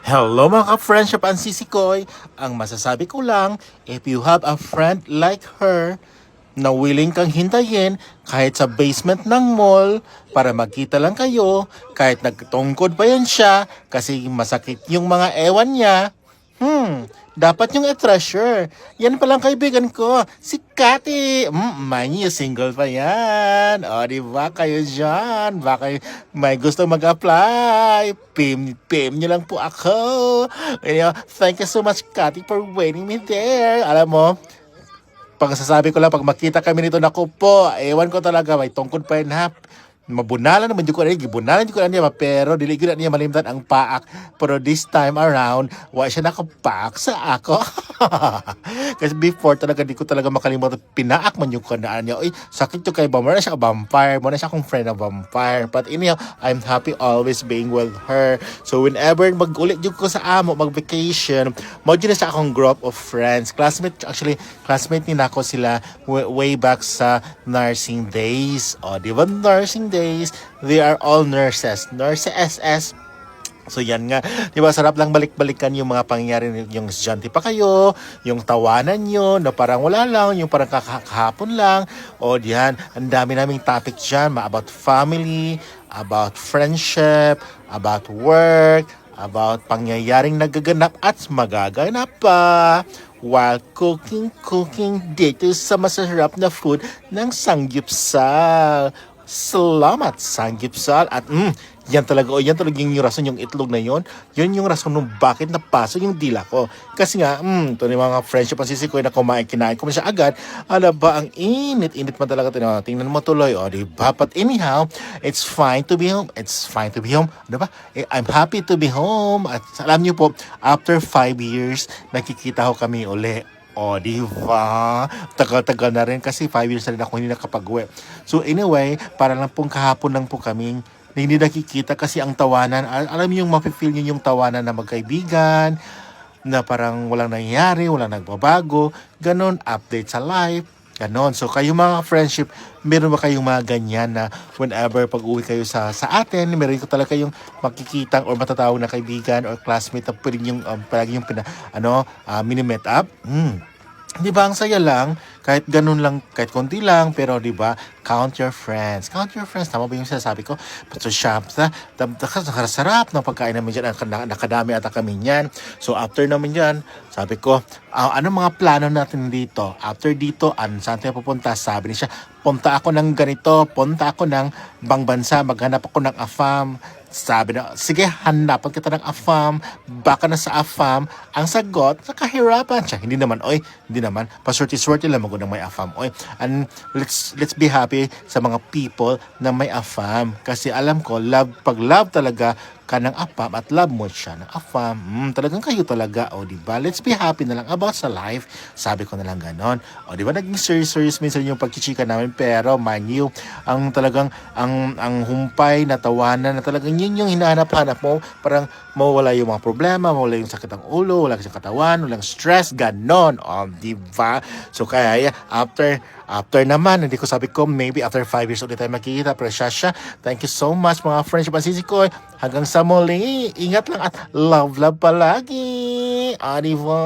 Hello mga ka-friendship and sisikoy. Ang masasabi ko lang, if you have a friend like her na willing kang hintayin kahit sa basement ng mall para magkita lang kayo, kahit nagtungkod pa yan siya kasi masakit yung mga ewan niya, dapat yung treasure. Yan palang kaibigan ko, si Kati. Mind you, single pa yan. O, di ba kayo dyan? Baka may gusto mag-apply. PM nyo lang po ako. Thank you so much, Kati, for waiting me there. Alam mo, pag sasabi ko lang, pag makita kami nito, naku po, ewan ko talaga, may tungkod pa yun ha. Mabunalan naman yung ko na gibunalan yung ko na niya, pero dili ko na niya malimtan ang paak. Pero this time around, wa siya nakapaak sa ako. Kasi before talaga, di ko talaga makalimutan, pinaak man yung kanaan niya. Uy, sakit yung kay ba, mo na siya vampire, mo na siya akong friend na vampire. But anyhow, I'm happy always being with her. So whenever mag-ulit yung ko sa amo, mag-vacation, mo na siya akong group of friends. Classmate ni nako sila way back sa nursing days. O, di ba nursing days? They are all nurses. Nurses SS. So yan nga, di ba sarap lang balik-balikan yung mga pangyayari, yung estudyante pa kayo, yung tawanan nyo, na parang wala lang, yung parang kahapon lang. O diyan, ang dami naming topic dyan, about family, about friendship, about work, about pangyayaring nagaganap at magaganap pa while cooking dito sa masarap na food ng Sanggipsal. Salamat Sanggipsal. At yan talaga yung rason, yung itlog na yon. Yun yung rason nung bakit napasok yung dila ko. Kasi nga, ito ni mga friendship ang sisikoy na kinain ko siya agad. Ano ba, ang init man talaga. Tingnan mo tuloy, o diba? But anyhow, it's fine to be home. It's fine to be home. Diba? I'm happy to be home. At alam niyo po, after 5 years, nakikita ko kami uli. O, diba? Tagal-tagal na rin kasi 5 years na rin ako hindi nakapag-uwi. So anyway, para lang pong kahapon lang po kaming hindi nakikita kasi ang tawanan, alam niyo yung mapifeel niyo yung tawanan na magkaibigan, na parang walang nangyayari, walang nagbabago, ganon, update sa life, ganon. So kayo mga friendship, meron ba kayong mga ganyan na whenever pag-uwi kayo sa atin, meron ko talaga yung makikitang or matatawag na kaibigan or classmate na pwede yung palagi yung mini-meet up? Di ba ang saya lang, kahit ganun lang, kahit konti lang, pero di ba, count your friends, tama ba yung sinasabi ko? So shop sarap ng pagkain namin dyan, nakadami ata kami yan. So after namin dyan, sabi ko, ano mga plano natin dito? After dito, saan tayo pupunta? Sabi niya, punta ako ng ganito, punta ako ng bang bansa, maghanap ako ng AFAM. Sabi na, sige, hanapan kita ng AFAM, baka na sa AFAM, ang sagot, nakahirapan siya. Hindi naman, paswerte-swerte lang magod ng may AFAM, and let's be happy sa mga people na may AFAM. Kasi alam ko, pag love talaga ka ng AFAM at love mo siya ng AFAM, talagang kayo talaga, diba? Let's be happy na lang about sa life. Sabi ko na lang ganon. Diba, naging serious minsan yung pagchichika namin, pero mind you, ang humpay na tawanan na talagang yun yung hinahanap-hanap mo, parang mawala yung mga problema, mawala yung sakit ng ulo, wala kasing katawan, walang stress, ganon. Diba? So kaya after naman, hindi ko sabi ko, maybe after 5 years ulit tayo makikita, pero siya, thank you so much mga friendship and sisikoy. Hanggang sa muli, ingat lang at love palagi. Diba?